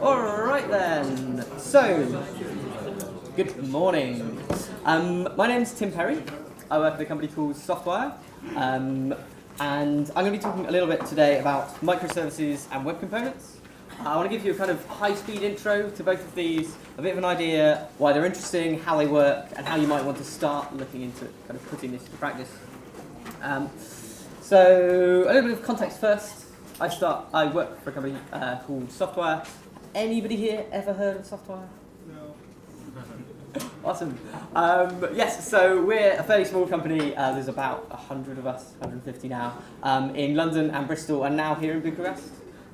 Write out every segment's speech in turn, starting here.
All right then. So, good morning. My name's Tim Perry. I work at a company called Softwire, and I'm going to be talking a little bit today about microservices and web components. I want to give you a kind of high-speed intro to both of these, a bit of an idea why they're interesting, how they work, and how you might want to start looking into kind of putting this into practice. So, a little bit of context first. I work for a company called Softwire. Anybody here ever heard of Softwire? No. Awesome. Yes, so we're a fairly small company. There's about 100 of us, 150 now, in London and Bristol, and now here in Bucharest.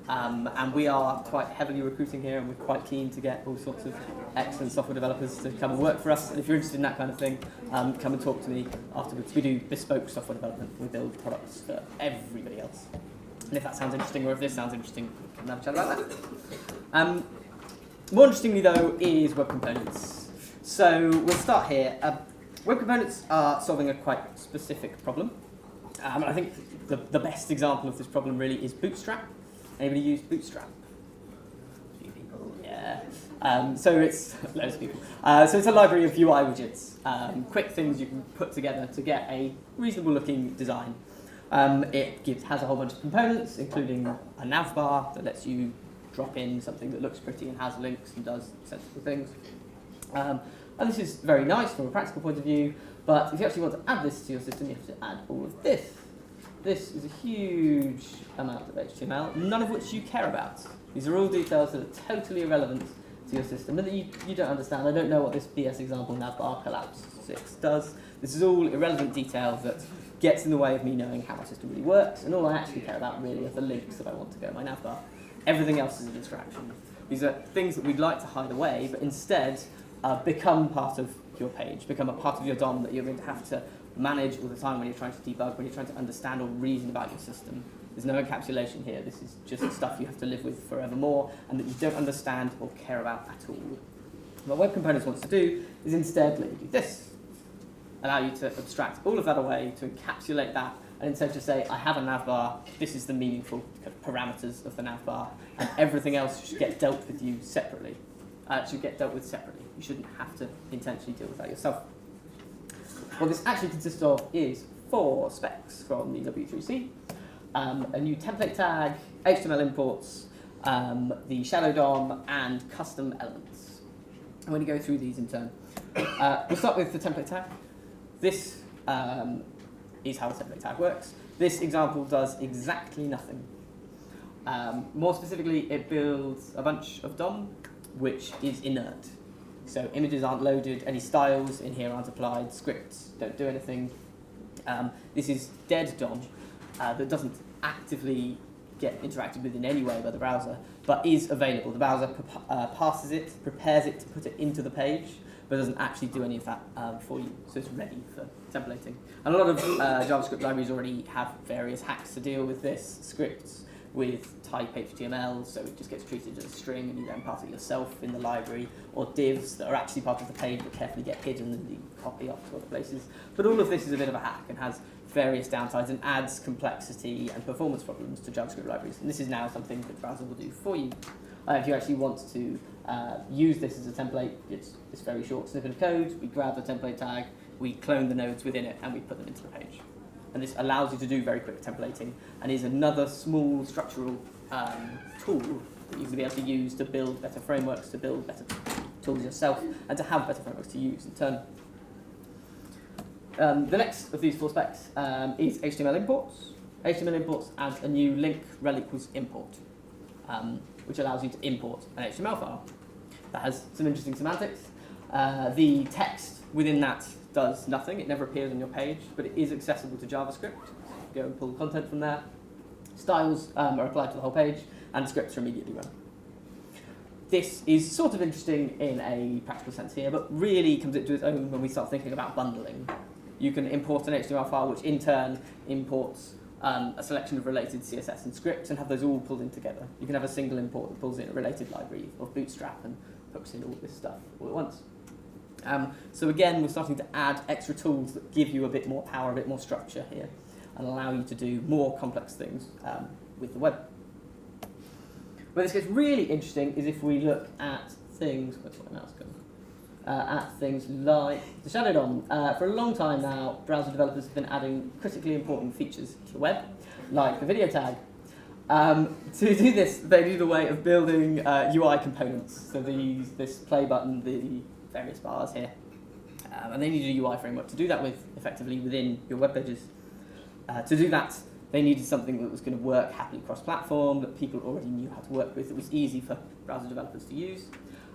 And we are quite heavily recruiting here, and we're quite keen to get all sorts of excellent software developers to come and work for us. And if you're interested in that kind of thing, come and talk to me afterwards. We do bespoke software development. We build products for everybody else. And if that sounds interesting, or if this sounds interesting, we can have a chat about that. More interestingly, though, is web components. So we'll start here. Web components are solving a quite specific problem. And I think the best example of this problem really is Bootstrap. Anybody use Bootstrap? A few people, yeah. So it's loads of people. So it's a library of UI widgets, quick things you can put together to get a reasonable-looking design. It has a whole bunch of components, including a nav bar that lets you drop in something that looks pretty and has links and does sensible things. And this is very nice from a practical point of view, but if you actually want to add this to your system, you have to add all of this. This is a huge amount of HTML, none of which you care about. These are all details that are totally irrelevant to your system and that you don't understand. I don't know what this BS example navbar collapse 6 does. This is all irrelevant detail that gets in the way of me knowing how my system really works, and all I actually care about really are the links that I want to go to my navbar. Everything else is a distraction. These are things that we'd like to hide away, but instead become part of your page, become a part of your DOM that you're going to have to manage all the time when you're trying to debug, when you're trying to understand or reason about your system. There's no encapsulation here. This is just stuff you have to live with forevermore and that you don't understand or care about at all. What Web Components wants to do is instead let you do this. Allow you to abstract all of that away, to encapsulate that, and instead just say, I have a navbar, this is the meaningful parameters of the navbar, and everything else should get dealt with you separately. Should get dealt with separately. You shouldn't have to intentionally deal with that yourself. What this actually consists of is 4 specs from the W3C, a new template tag, HTML imports, the shadow DOM, and custom elements. I'm going to go through these in turn. We'll start with the template tag. This is how the template tag works. This example does exactly nothing. More specifically, it builds a bunch of DOM, which is inert. So images aren't loaded, any styles in here aren't applied, scripts don't do anything. This is dead DOM that doesn't actively get interacted with in any way by the browser, but is available. The browser parses it, prepares it to put it into the page, but doesn't actually do any of that for you. So it's ready for templating. And a lot of JavaScript libraries already have various hacks to deal with this. Scripts with type HTML, so it just gets treated as a string and you then pass it yourself in the library, or divs that are actually part of the page but carefully get hidden and you copy off to other places. But all of this is a bit of a hack and has various downsides and adds complexity and performance problems to JavaScript libraries. And this is now something that the browser will do for you. If you actually want to use this as a template, it's this very short snippet of code. We grab the template tag, we clone the nodes within it, and we put them into the page. And this allows you to do very quick templating and is another small structural tool that you're going to be able to use to build better frameworks, to build better tools yourself, and to have better frameworks to use in turn. The next of these 4 specs is HTML imports. HTML imports adds a new link rel equals import, which allows you to import an HTML file. That has some interesting semantics. The text within that does nothing. It never appears on your page, but it is accessible to JavaScript. Go and pull the content from there. Styles are applied to the whole page, and scripts are immediately run. This is sort of interesting in a practical sense here, but really comes into its own when we start thinking about bundling. You can import an HTML file, which in turn imports a selection of related CSS and scripts, and have those all pulled in together. You can have a single import that pulls in a related library of Bootstrap and hooks in all this stuff all at once. So again, we're starting to add extra tools that give you a bit more power, a bit more structure here, and allow you to do more complex things with the web. Where this gets really interesting is if we look at things, where's my mouse going? At things like the Shadow DOM. For a long time now, browser developers have been adding critically important features to the web, like the video tag. To do this, they need a way of building UI components. So this play button, the various bars here. And they need a UI framework to do that with, effectively, within your web pages. To do that, they needed something that was going to work happily cross-platform, that people already knew how to work with, that was easy for browser developers to use.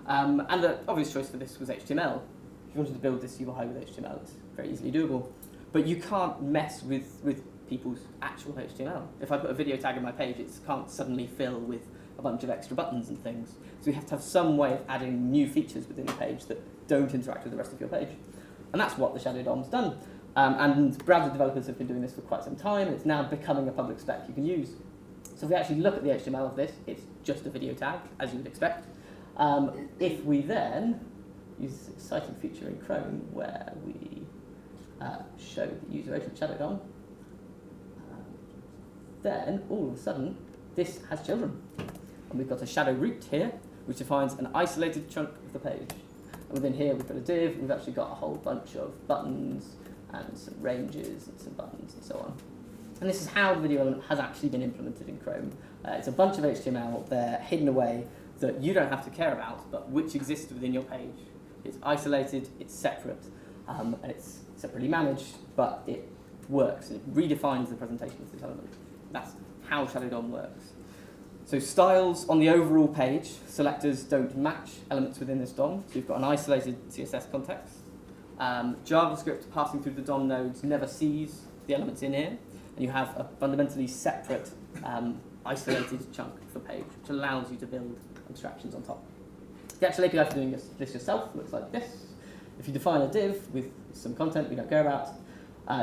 And the obvious choice for this was HTML. If you wanted to build this UI with HTML, it's very easily doable. But you can't mess with people's actual HTML. If I put a video tag in my page, it can't suddenly fill with a bunch of extra buttons and things. So you have to have some way of adding new features within the page that don't interact with the rest of your page. And that's what the Shadow DOM's done. And browser developers have been doing this for quite some time, and it's now becoming a public spec you can use. So if we actually look at the HTML of this, it's just a video tag, as you would expect. If we then use this exciting feature in Chrome where we show the user agent Shadow DOM, then all of a sudden this has children. And we've got a shadow root here, which defines an isolated chunk of the page. And within here we've got a div, we've actually got a whole bunch of buttons and some ranges and some buttons and so on. And this is how the video element has actually been implemented in Chrome. It's a bunch of HTML, they're hidden away, that you don't have to care about, but which exists within your page. It's isolated, it's separate, and it's separately managed, but it works, and it redefines the presentation of this element. That's how Shadow DOM works. So styles on the overall page, selectors don't match elements within this DOM, so you've got an isolated CSS context. JavaScript passing through the DOM nodes never sees the elements in here, and you have a fundamentally separate isolated chunk of the page, which allows you to build abstractions on top. The actual API for doing this yourself looks like this. If you define a div with some content we don't care about,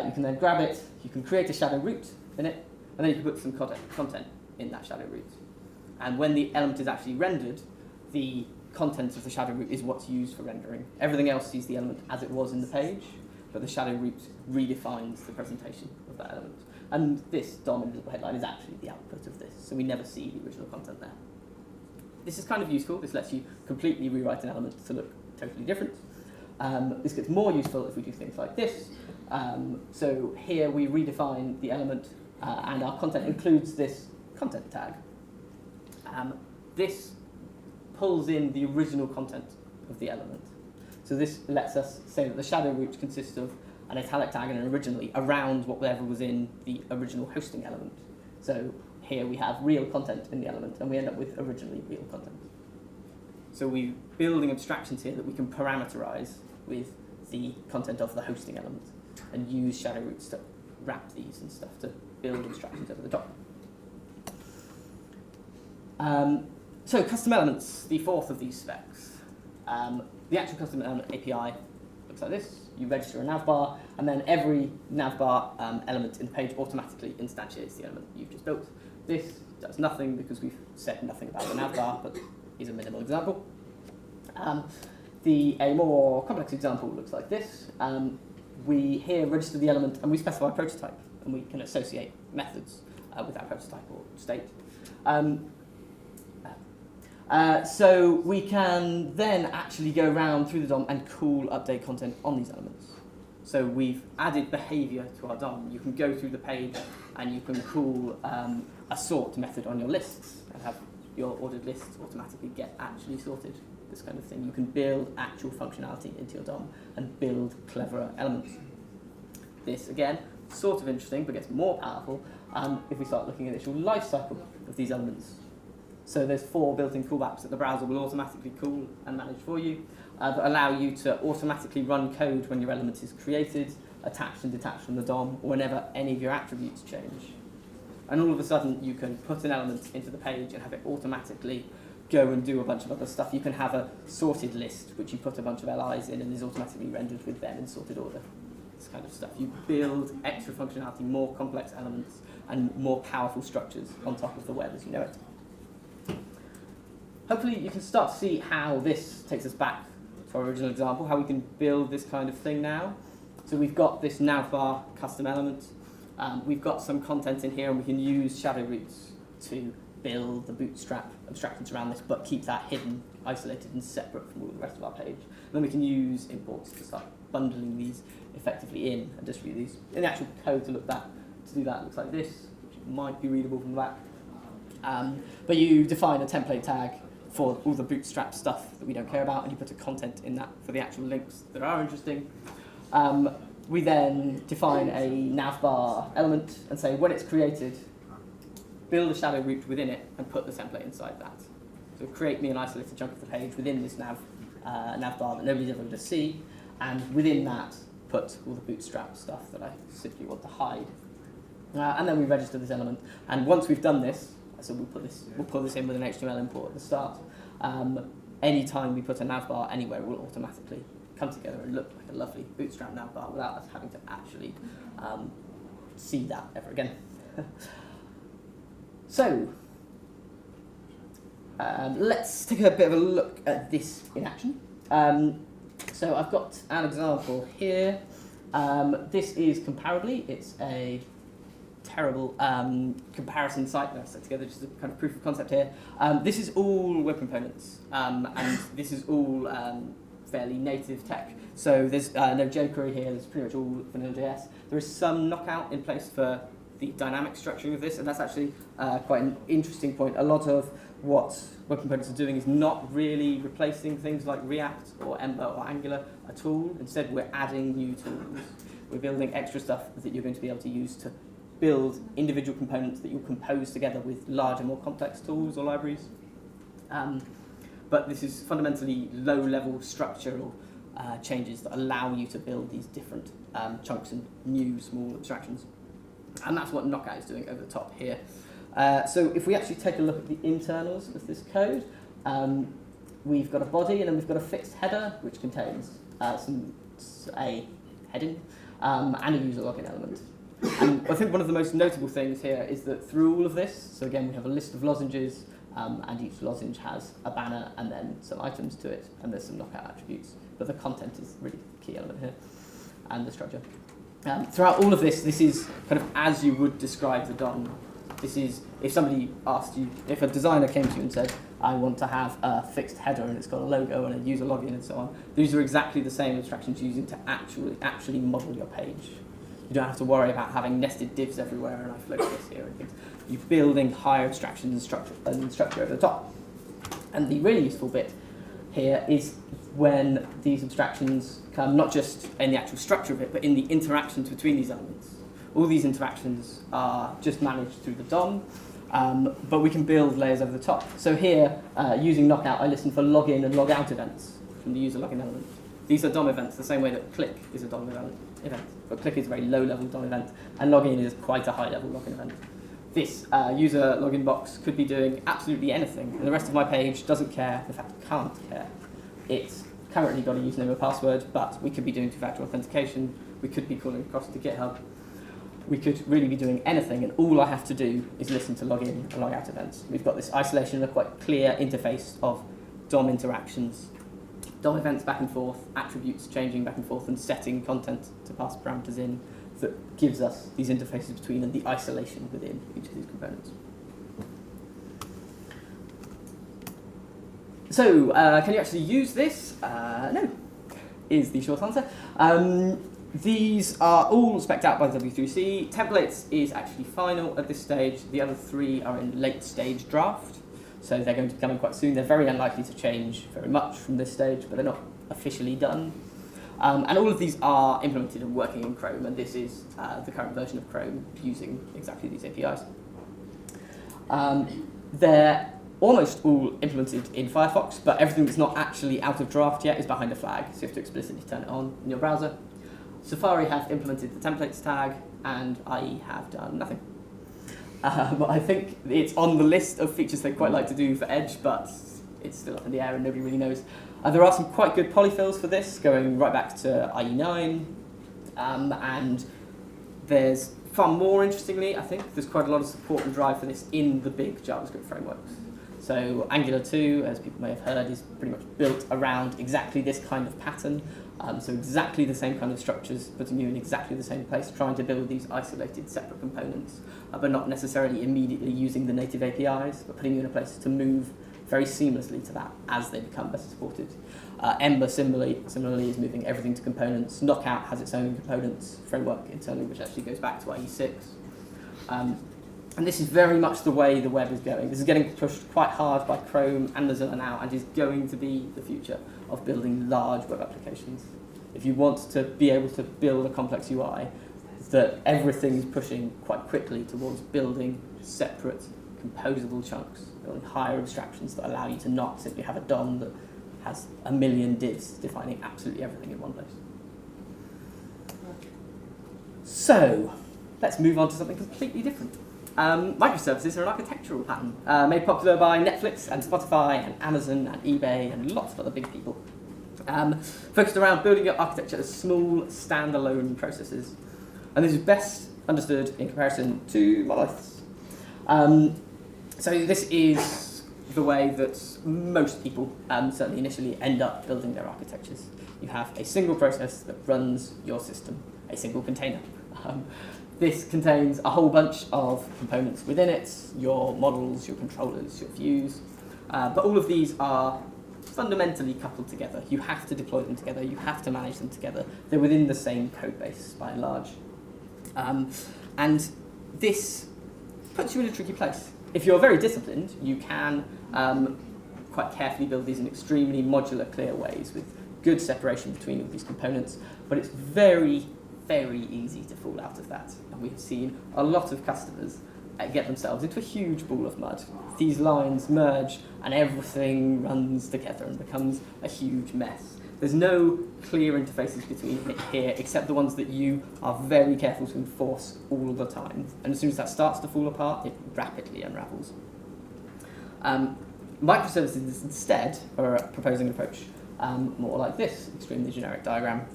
you can then grab it, you can create a shadow root in it, and then you can put some content in that shadow root. And when the element is actually rendered, the content of the shadow root is what's used for rendering. Everything else sees the element as it was in the page, but the shadow root redefines the presentation of that element. And this DOM invisible headline is actually the output of this, so we never see the original content there. This is kind of useful. This lets you completely rewrite an element to look totally different. This gets more useful if we do things like this. So here we redefine the element, and our content includes this content tag. This pulls in the original content of the element. So this lets us say that the shadow root consists of an italic tag and an originally around whatever was in the original hosting element. So here we have real content in the element, and we end up with originally real content. So we're building abstractions here that we can parameterize with the content of the hosting element and use shadow roots to wrap these and stuff to build abstractions over the top. So custom elements, the fourth of these specs. The actual custom element API looks like this. You register a navbar, and then every navbar element in the page automatically instantiates the element you've just built. This does nothing because we've said nothing about the navbar, but is a minimal example. A more complex example looks like this. We here register the element, and we specify a prototype, and we can associate methods with that prototype or state. So we can then actually go around through the DOM and call update content on these elements. So we've added behavior to our DOM. You can go through the page and you can call a sort method on your lists and have your ordered lists automatically get actually sorted, this kind of thing. You can build actual functionality into your DOM and build cleverer elements. This, again, sort of interesting, but gets more powerful if we start looking at the actual life cycle of these elements. So there's 4 built-in callbacks that the browser will automatically call and manage for you that allow you to automatically run code when your element is created, attached and detached from the DOM, or whenever any of your attributes change. And all of a sudden, you can put an element into the page and have it automatically go and do a bunch of other stuff. You can have a sorted list, which you put a bunch of LIs in and is automatically rendered with them in sorted order. This kind of stuff. You build extra functionality, more complex elements, and more powerful structures on top of the web as you know it. Hopefully you can start to see how this takes us back to our original example, how we can build this kind of thing now. So we've got this navbar custom element. We've got some content in here, and we can use shadow roots to build the bootstrap abstractions around this, but keep that hidden, isolated, and separate from all the rest of our page. And then we can use imports to start bundling these effectively in and distribute these. In the actual code to do that, it looks like this, which might be readable from the back. But you define a template tag for all the bootstrap stuff that we don't care about, and you put a content in that for the actual links that are interesting. We then define a navbar element and say when it's created, build a shadow root within it and put the template inside that. So create me an isolated chunk of the page within this navbar that nobody's ever going to see, and within that put all the bootstrap stuff that I simply want to hide. And then we register this element, and once we've done this, so we'll pull this in with an HTML import at the start. Anytime we put a navbar anywhere, it will automatically come together and look like a lovely bootstrap navbar without us having to actually see that ever again. So, let's take a bit of a look at this in action. So I've got an example here. This is Comparably. It's a terrible comparison site that I've set together, just a kind of proof of concept here. This is all web components, and this is all fairly native tech. So there's no jQuery here, there's pretty much all vanilla.js. There is some knockout in place for the dynamic structuring of this, and that's actually quite an interesting point. A lot of what web components are doing is not really replacing things like React or Ember or Angular at all. Instead, we're adding new tools. We're building extra stuff that you're going to be able to use to build individual components that you'll compose together with larger, more complex tools or libraries. But this is fundamentally low-level structural changes that allow you to build these different chunks and new small abstractions. And that's what Knockout is doing over the top here. So if we actually take a look at the internals of this code, we've got a body and then we've got a fixed header which contains a heading and a user login element. And I think one of the most notable things here is that through all of this, so again we have a list of lozenges, and each lozenge has a banner and then some items to it, and there's some knockout attributes. But the content is really the key element here, and the structure. Throughout all of this, this is kind of as you would describe the DOM. This is, if somebody asked you, if a designer came to you and said, I want to have a fixed header and it's got a logo and a user login and so on, these are exactly the same abstractions you're using to actually model your page. You don't have to worry about having nested divs everywhere and I float this here and things. You're building higher abstractions and structure over the top. And the really useful bit here is when these abstractions come not just in the actual structure of it, but in the interactions between these elements. All these interactions are just managed through the DOM, but we can build layers over the top. So here, using Knockout, I listen for login and logout events from the user login element. These are DOM events, the same way that click is a DOM event. But click is a very low-level DOM event, and login is quite a high-level login event. This user login box could be doing absolutely anything, and the rest of my page doesn't care, in fact, can't care. It's currently got a username and password, but we could be doing two-factor authentication, we could be calling across to GitHub, we could really be doing anything, and all I have to do is listen to login and logout events. We've got this isolation and a quite clear interface of DOM interactions, DOM events back and forth, attributes changing back and forth, and setting content to pass parameters in that gives us these interfaces between and the isolation within each of these components. So, can you actually use this? No, is the short answer. These are all spec'd out by W3C. Templates is actually final at this stage. The other three are in late stage draft. So they're going to be coming quite soon. They're very unlikely to change very much from this stage, but they're not officially done. And all of these are implemented and working in Chrome, and this is the current version of Chrome using exactly these APIs. They're almost all implemented in Firefox, but everything that's not actually out of draft yet is behind a flag, so you have to explicitly turn it on in your browser. Safari have implemented the templates tag, and IE have done nothing. I think it's on the list of features they'd quite like to do for Edge, but it's still up in the air and nobody really knows. There are some quite good polyfills for this, going right back to IE9, and there's far more interestingly, I think, there's quite a lot of support and drive for this in the big JavaScript frameworks. So Angular 2, as people may have heard, is pretty much built around exactly this kind of pattern. So exactly the same kind of structures, putting you in exactly the same place, trying to build these isolated separate components, but not necessarily immediately using the native APIs, but putting you in a place to move very seamlessly to that as they become better supported. Ember similarly is moving everything to components. Knockout has its own components framework internally, which actually goes back to IE6. And this is very much the way the web is going. This is getting pushed quite hard by Chrome and Mozilla now, and is going to be the future of building large web applications. If you want to be able to build a complex UI, that everything is pushing quite quickly towards building separate, composable chunks, building higher abstractions that allow you to not simply have a DOM that has a million divs defining absolutely everything in one place. So, let's move on to something completely different. Microservices are an architectural pattern made popular by Netflix and Spotify and Amazon and eBay and lots of other big people. Focused around building your architecture as small, standalone processes. And this is best understood in comparison to monoliths. So this is the way that most people, certainly initially, end up building their architectures. You have a single process that runs your system, a single container. This contains a whole bunch of components within it, your models, your controllers, your views, but all of these are fundamentally coupled together. You have to deploy them together, you have to manage them together. They're within the same code base, by and large. And this puts you in a tricky place. If you're very disciplined, you can quite carefully build these in extremely modular, clear ways with good separation between all these components, but it's very, very easy to fall out of that. And we've seen a lot of customers get themselves into a huge ball of mud. These lines merge and everything runs together and becomes a huge mess. There's no clear interfaces between it here except the ones that you are very careful to enforce all the time. And as soon as that starts to fall apart, it rapidly unravels. Microservices instead are proposing an approach more like this extremely generic diagram,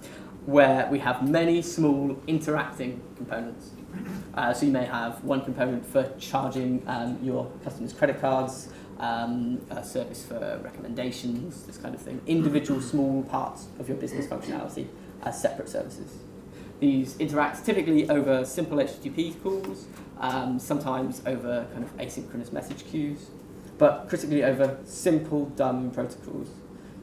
where we have many small interacting components. So you may have one component for charging your customers' credit cards, a service for recommendations, this kind of thing. Individual small parts of your business functionality as separate services. These interact typically over simple HTTP calls, sometimes over kind of asynchronous message queues, but critically over simple, dumb protocols.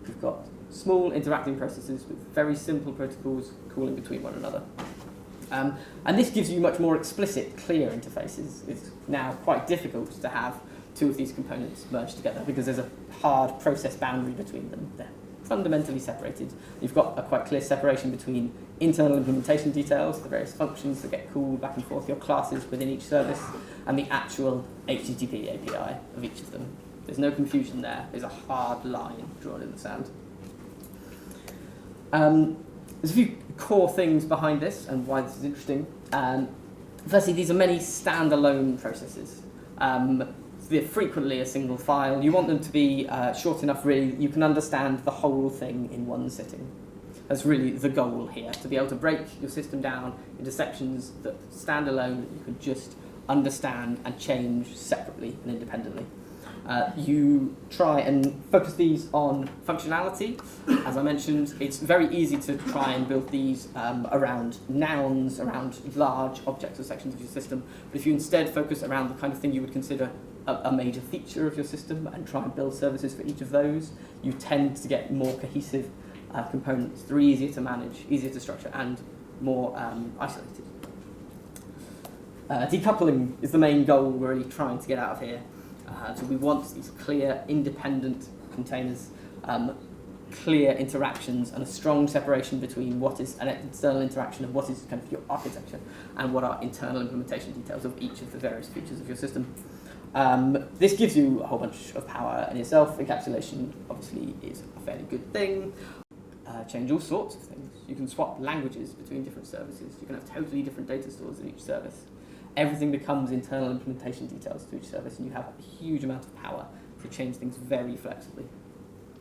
You've got small interacting processes with very simple protocols calling between one another. And this gives you much more explicit, clear interfaces. It's now quite difficult to have two of these components merged together because there's a hard process boundary between them. They're fundamentally separated. You've got a quite clear separation between internal implementation details, the various functions that get called back and forth, your classes within each service, and the actual HTTP API of each of them. There's no confusion there. There's a hard line drawn in the sand. There's a few core things behind this and why this is interesting. Firstly, these are many standalone processes. They're frequently a single file. You want them to be short enough, really, you can understand the whole thing in one sitting. That's really the goal here, to be able to break your system down into sections that stand alone, that you can just understand and change separately and independently. You try and focus these on functionality. As I mentioned, it's very easy to try and build these around nouns, around large objects or sections of your system. But if you instead focus around the kind of thing you would consider a major feature of your system and try and build services for each of those, you tend to get more cohesive components. They're easier to manage, easier to structure, and more isolated. Decoupling is the main goal we're really trying to get out of here. So we want these clear, independent containers, clear interactions, and a strong separation between what is an external interaction and what is kind of your architecture, and what are internal implementation details of each of the various features of your system. This gives you a whole bunch of power in itself. Encapsulation obviously is a fairly good thing. Change all sorts of things. You can swap languages between different services. You can have totally different data stores in each service. Everything becomes internal implementation details to each service, and you have a huge amount of power to change things very flexibly.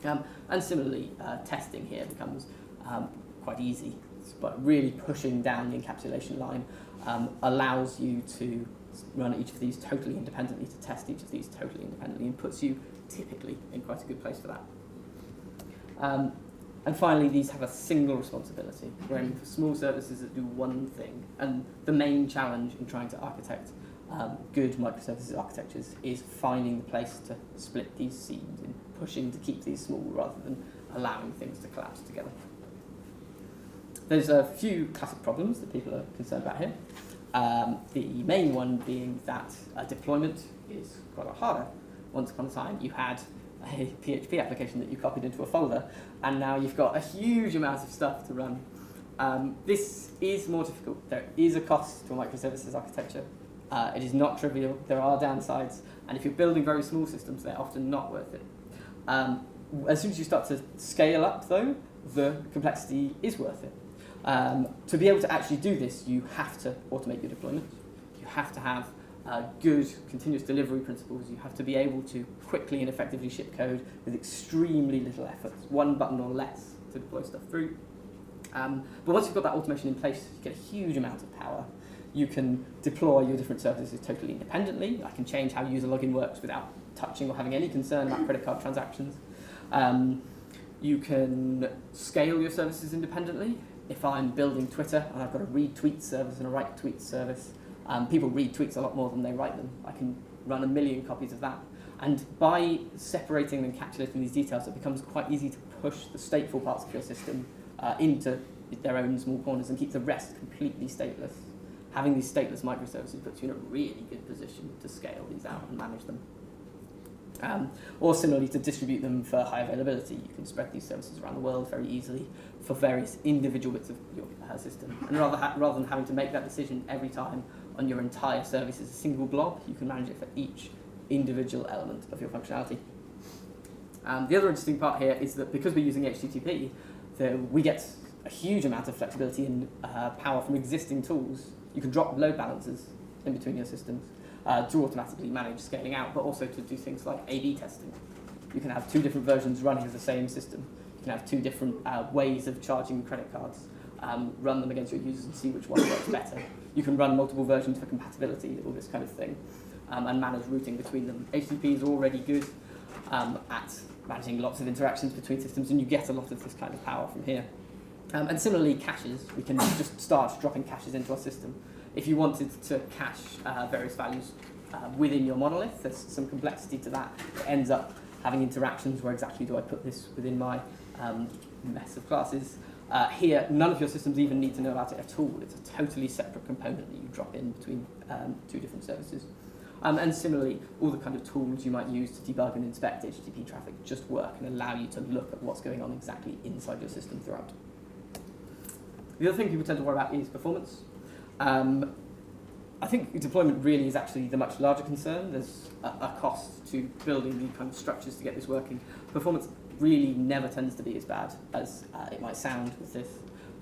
And similarly, testing here becomes quite easy, but really pushing down the encapsulation line allows you to run each of these totally independently, to test each of these totally independently, and puts you typically in quite a good place for that. And finally, these have a single responsibility. We're aiming for small services that do one thing. And the main challenge in trying to architect good microservices architectures is finding the place to split these seams and pushing to keep these small rather than allowing things to collapse together. There's a few classic problems that people are concerned about here. The main one being that deployment is quite a lot harder. Once upon a time, you had a PHP application that you copied into a folder, and now you've got a huge amount of stuff to run. This is more difficult. There is a cost to a microservices architecture. It is not trivial. There are downsides, and if you're building very small systems, they're often not worth it. As soon as you start to scale up, though, the complexity is worth it. To be able to actually do this, you have to automate your deployment. You have to have good continuous delivery principles. You have to be able to quickly and effectively ship code with extremely little effort, one button or less to deploy stuff through. But once you've got that automation in place, you get a huge amount of power. You can deploy your different services totally independently. I can change how user login works without touching or having any concern about credit card transactions. You can scale your services independently. If I'm building Twitter and I've got a read tweet service and a write tweet service, people read tweets a lot more than they write them. I can run 1 million copies of that. And by separating and encapsulating these details, it becomes quite easy to push the stateful parts of your system into their own small corners and keep the rest completely stateless. Having these stateless microservices puts you in a really good position to scale these out and manage them. Or similarly, to distribute them for high availability. You can spread these services around the world very easily for various individual bits of your system. And rather than having to make that decision every time on your entire service as a single blob, you can manage it for each individual element of your functionality. The other interesting part here is that because we're using HTTP, we get a huge amount of flexibility and power from existing tools. You can drop load balancers in between your systems to automatically manage scaling out, but also to do things like A/B testing. You can have 2 different versions running of the same system. You can have 2 different ways of charging credit cards, run them against your users and see which one works better. You can run multiple versions for compatibility, all this kind of thing, and manage routing between them. HTTP is already good at managing lots of interactions between systems, and you get a lot of this kind of power from here. And similarly, caches, we can just start dropping caches into our system. If you wanted to cache various values within your monolith, there's some complexity to that. It ends up having interactions where exactly do I put this within my mess of classes. Here, none of your systems even need to know about it at all. It's a totally separate component that you drop in between 2 different services. And similarly, all the kind of tools you might use to debug and inspect HTTP traffic just work and allow you to look at what's going on exactly inside your system throughout. The other thing people tend to worry about is performance. I think deployment really is actually the much larger concern. There's a cost to building the kind of structures to get this working. Performance really never tends to be as bad as it might sound with this.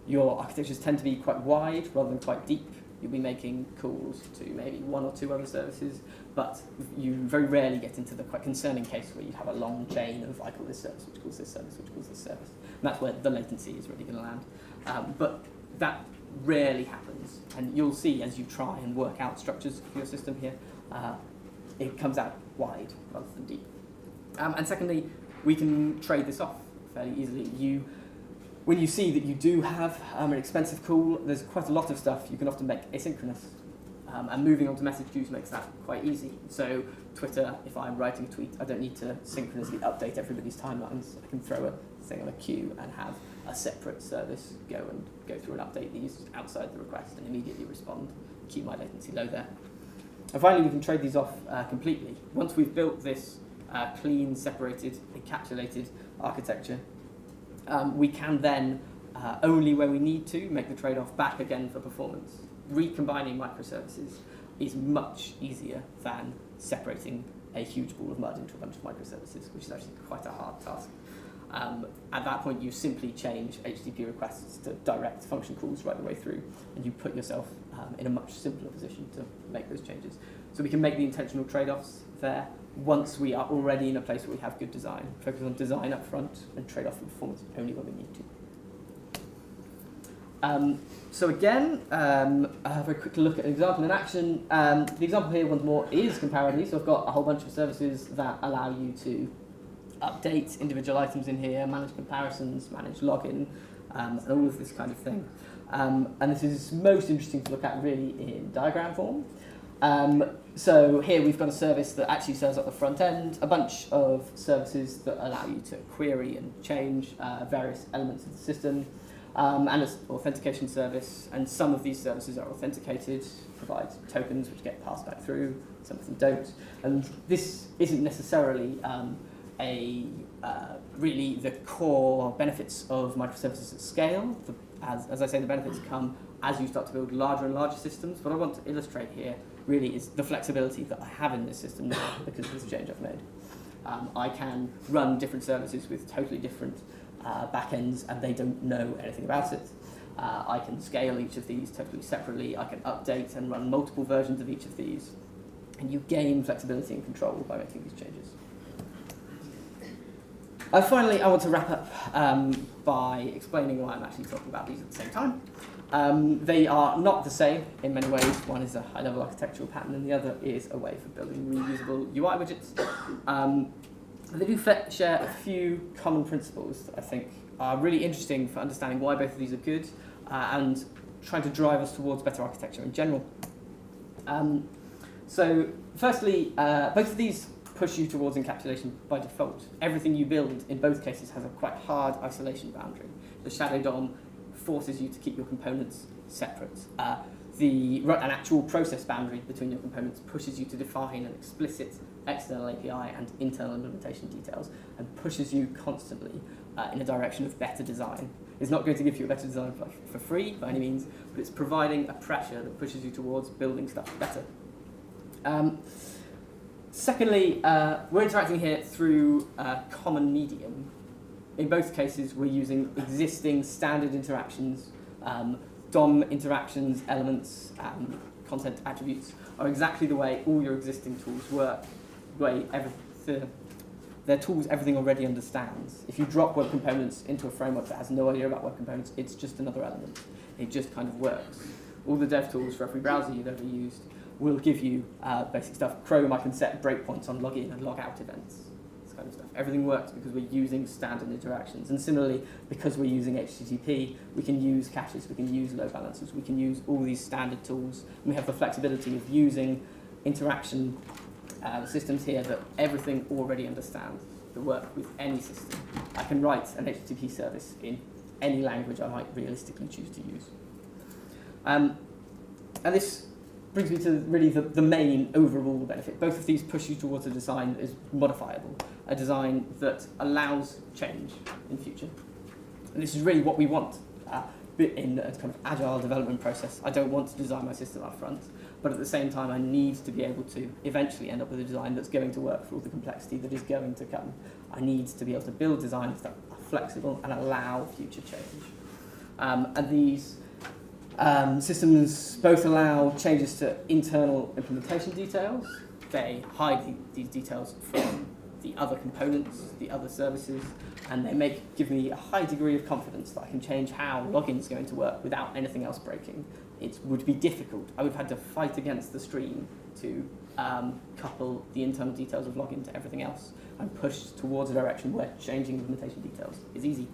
Your architectures tend to be quite wide rather than quite deep. You'll be making calls to maybe 1 or 2 other services, but you very rarely get into the quite concerning case where you have a long chain of I call this service, which calls this service, which calls this service. And that's where the latency is really going to land. But that rarely happens, and you'll see as you try and work out structures for your system here, it comes out wide rather than deep. And secondly, we can trade this off fairly easily. When you see that you do have an expensive call, there's quite a lot of stuff you can often make asynchronous, and moving on to message queues makes that quite easy. So Twitter, if I'm writing a tweet, I don't need to synchronously update everybody's timelines. I can throw a thing on a queue and have a separate service go through and update these outside the request and immediately respond, keep my latency low there. And finally, we can trade these off completely. Once we've built this clean, separated, encapsulated architecture, we can then, only where we need to, make the trade-off back again for performance. Recombining microservices is much easier than separating a huge ball of mud into a bunch of microservices, which is actually quite a hard task. At that point, you simply change HTTP requests to direct function calls right the way through, and you put yourself in a much simpler position to make those changes. So we can make the intentional trade-offs there once we are already in a place where we have good design. Focus on design up front and trade off for performance only when we need So again, a very quick look at an example in action. The example here, once more, is comparably. So I've got a whole bunch of services that allow you to update individual items in here, manage comparisons, manage login, and all of this kind of thing. And this is most interesting to look at really in diagram form. So here we've got a service that actually serves up the front end, a bunch of services that allow you to query and change various elements of the system, and an authentication service. And some of these services are authenticated, provide tokens which get passed back through, some of them don't. And this isn't necessarily really the core benefits of microservices at scale. As I say, the benefits come as you start to build larger and larger systems. What I want to illustrate here really is the flexibility that I have in this system now because of this change I've made. I can run different services with totally different backends and they don't know anything about it. I can scale each of these totally separately. I can update and run multiple versions of each of these. And you gain flexibility and control by making these changes. Finally, I want to wrap up by explaining why I'm actually talking about these at the same time. They are not the same in many ways. One is a high-level architectural pattern, and the other is a way for building reusable UI widgets. They do share a few common principles that I think are really interesting for understanding why both of these are good and trying to drive us towards better architecture in general. So, firstly, both of these push you towards encapsulation by default. Everything you build in both cases has a quite hard isolation boundary. The shadow DOM forces you to keep your components separate. An actual process boundary between your components pushes you to define an explicit external API and internal implementation details and pushes you constantly in a direction of better design. It's not going to give you a better design for free by any means, but it's providing a pressure that pushes you towards building stuff better. Secondly, we're interacting here through a common medium. In both cases, we're using existing standard interactions. DOM interactions, elements, content attributes are exactly the way all your existing tools work. They're tools everything already understands. If you drop web components into a framework that has no idea about web components, it's just another element. It just kind of works. All the dev tools for every browser you've ever used will give you basic stuff. Chrome, I can set breakpoints on login and log out events. This kind of stuff. Everything works because we're using standard interactions. And similarly, because we're using HTTP, we can use caches, we can use load balancers, we can use all these standard tools. And we have the flexibility of using interaction systems here that everything already understands, that work with any system. I can write an HTTP service in any language I might realistically choose to use. And this brings me to really the main overall benefit. Both of these push you towards a design that is modifiable, a design that allows change in future. And this is really what we want in a kind of agile development process. I don't want to design my system up front, but at the same time I need to be able to eventually end up with a design that's going to work for all the complexity that is going to come. I need to be able to build designs that are flexible and allow future change. And these systems both allow changes to internal implementation details. They hide these details from the other components, the other services, and they give me a high degree of confidence that I can change how login is going to work without anything else breaking. It would be difficult. I would have had to fight against the stream to couple the internal details of login to everything else and push towards a direction where changing implementation details is easy.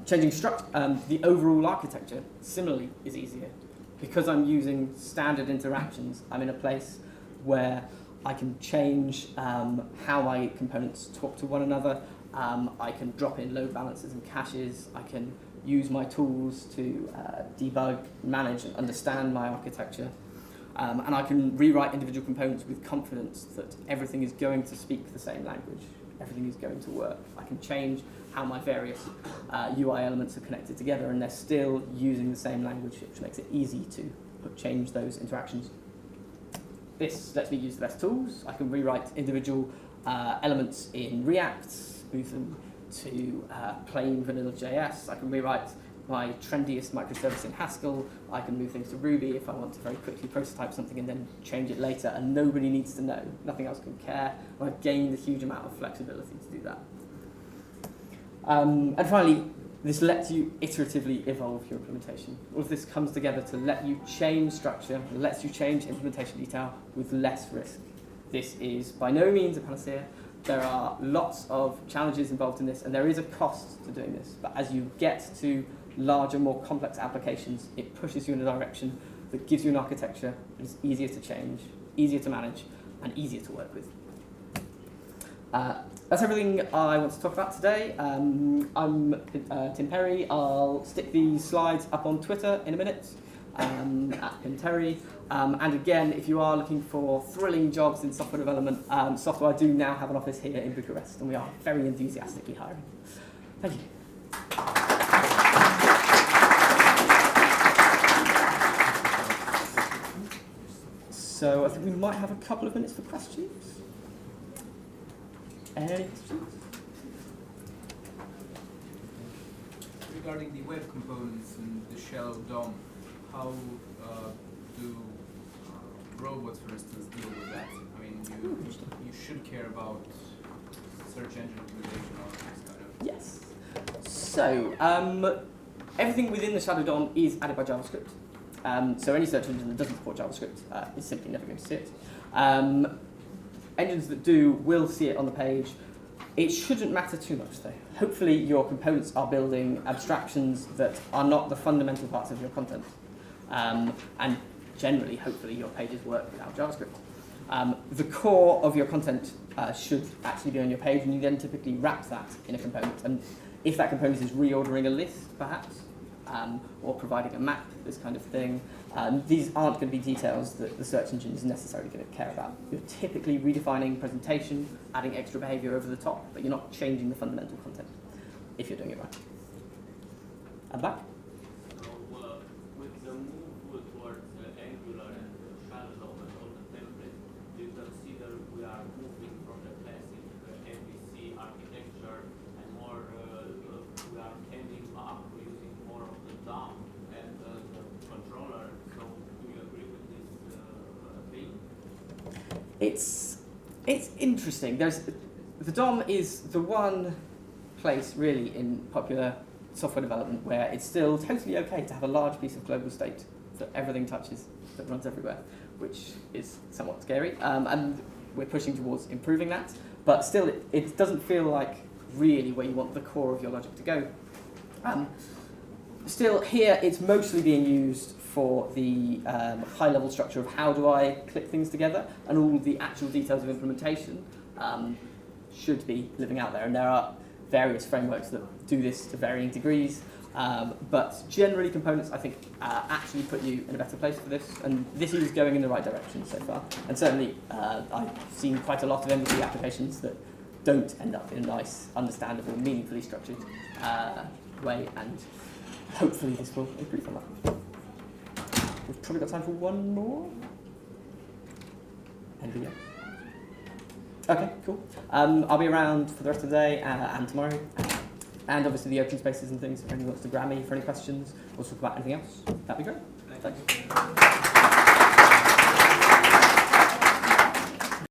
Changing the overall architecture, similarly, is easier. Because I'm using standard interactions, I'm in a place where I can change how my components talk to one another. I can drop in load balancers and caches. I can use my tools to debug, manage, and understand my architecture. And I can rewrite individual components with confidence that everything is going to speak the same language. Everything is going to work. I can change how my various UI elements are connected together, and they're still using the same language, which makes it easy to change those interactions. This lets me use less tools. I can rewrite individual elements in React, move them to plain vanilla JS. I can rewrite my trendiest microservice in Haskell. I can move things to Ruby if I want to very quickly prototype something and then change it later, and nobody needs to know. Nothing else can care. I've gained a huge amount of flexibility to do that. And finally, This lets you iteratively evolve your implementation. All of this comes together to let you change structure, lets you change implementation detail with less risk. This is by no means a panacea. There are lots of challenges involved in this, and there is a cost to doing this. But as you get to larger, more complex applications, it pushes you in a direction that gives you an architecture that is easier to change, easier to manage, and easier to work with. That's everything I want to talk about today. I'm Tim Perry. I'll stick these slides up on Twitter in a minute, at Tim Terry. And again, if you are looking for thrilling jobs in software development, Softwire do now have an office here in Bucharest, and we are very enthusiastically hiring. Thank you. So I think we might have a couple of minutes for questions. Any questions? Regarding the web components and the shell DOM, how do robots, for instance, deal with that? I mean, you should care about search engine optimization or this kind of... Yes. So, everything within the shadow DOM is added by JavaScript. So any search engine that doesn't support JavaScript is simply never going to see it. Engines that do will see it on the page. It shouldn't matter too much though. Hopefully your components are building abstractions that are not the fundamental parts of your content. And generally, hopefully, your pages work without JavaScript. The core of your content should actually be on your page, and you then typically wrap that in a component. And if that component is reordering a list, perhaps, or providing a map, this kind of thing, these aren't going to be details that the search engine is necessarily going to care about. You're typically redefining presentation, adding extra behavior over the top, but you're not changing the fundamental content if you're doing it right. At the back? With the move towards Angular and Shadow DOM and all the templates, do you consider we are moving from the classic MVC architecture and more we are ending up using more of the DOM and the controller? So do you agree with this thing? It's interesting. The DOM is the one place really in popular software development where it's still totally okay to have a large piece of global state that everything touches, that runs everywhere, which is somewhat scary. And we're pushing towards improving that, but still it doesn't feel like really where you want the core of your logic to go. Still here it's mostly being used for the high-level structure of how do I click things together, and all the actual details of implementation should be living out there. And there are various frameworks that do this to varying degrees, but generally components, I think, actually put you in a better place for this, and this is going in the right direction so far. And certainly, I've seen quite a lot of MVC applications that don't end up in a nice, understandable, meaningfully structured way, and hopefully this will improve on that. We've probably got time for one more. Anything else? Okay, cool. I'll be around for the rest of the day and tomorrow. And obviously the open spaces and things, if anyone wants to grab me for any questions or talk about anything else, that'd be great. Thanks.